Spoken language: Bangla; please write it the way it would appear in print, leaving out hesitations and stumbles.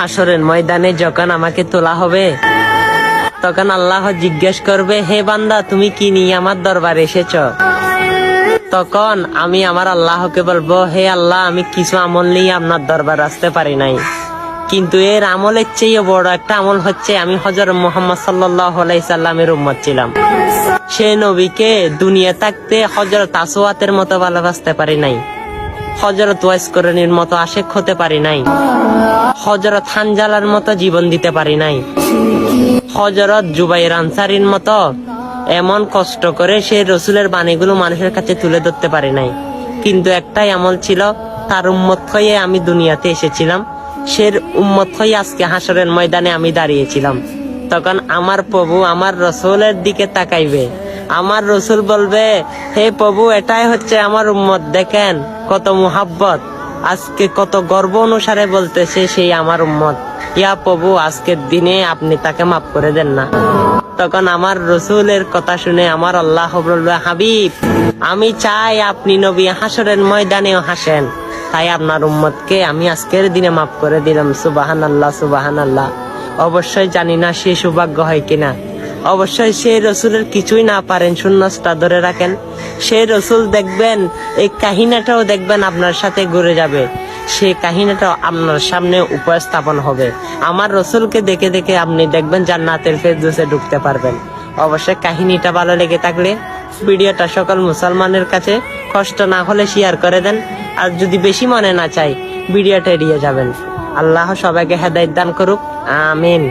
হাসরের ময়দানে যখন আমাকে তোলা হবে, তখন আল্লাহ জিজ্ঞেস করবে, হে বান্দা, তুমি কি নিয়ে আমার দরবারে এসেছ? তখন আমি আমার আল্লাহকে বলবো, হে আল্লাহ, আমি কিছু আমল নিয়ে আপনার দরবার আসতে পারি নাই, কিন্তু এর আমলের চেয়ে বড় একটা আমল হচ্ছে আমি হযরত মুহাম্মদ সাল্লাল্লাহু আলাইহি সাল্লামের উম্মত ছিলাম। সে নবীকে দুনিয়া থাকতে হযরত আসওয়াতের মতো ভালোবাসতে পারি নাই, হযরত ওয়াইস করণীর মতো আশেক হতে পারি নাই, হযরত হানজালার মতো জীবন দিতে পারি নাই, হযরত জুবাইর আনসারীর মতো এমন কষ্ট করে সে রসুলের বাণীগুলো মানুষের কাছে তুলে ধরতে পারি নাই। কিন্তু একটাই আমল ছিল, তার উম্মত হয়ে আমি দুনিয়াতে এসেছিলাম, সে উম্মত হয়ে আজকে হাসরের ময়দানে আমি দাঁড়িয়েছিলাম। তখন আমার প্রভু আমার রসুলের দিকে তাকাইবে, আমার রসুল বলবে, হে প্রভু, এটাই হচ্ছে আমার উম্মত, দেখেন কত মুহাব্বত, আজকে কত গর্ব অনুসারে বলতেছে সেই আমার উম্মত। ইয়া প্রভু, আজকের দিনে আপনি তাকে মাফ করে দেন না। তখন আমার রসুলের কথা শুনে আমার আল্লাহ বলবে, হাবিব, আমি চাই আপনি নবী হাসরের ময়দানেও হাসেন, তাই আপনার উম্মতকে আমি আজকের দিনে মাফ করে দিলাম। সুবহানাল্লাহ, সুবহানাল্লাহ। অবশ্যই জানি না সে সৌভাগ্য হয় কিনা, অবশ্যই সে রসুলের কিছুই না পারেন, শূন্যস্তা ধরে রাখেন, সে রসুল দেখবেন, এই কাহিনীটাও দেখবেন আপনার সাথে ঘুরে যাবে, সেই কাহিনীটাও আপনার সামনে উপস্থাপন হবে। আমার রসুলকে দেখে দেখে আপনি দেখবেন জান্নাতের ফেরদৌসে ঢুকতে পারবেন। অবশ্যই কাহিনীটা ভালো লেগে থাকলে ভিডিওটা সকল মুসলমানের কাছে কষ্ট না হলে শেয়ার করে দেন, আর যদি বেশি মনে না চাই ভিডিওটা এড়িয়ে যাবেন। আল্লাহ সবাইকে হেদায়েত দান করুক, আমিন।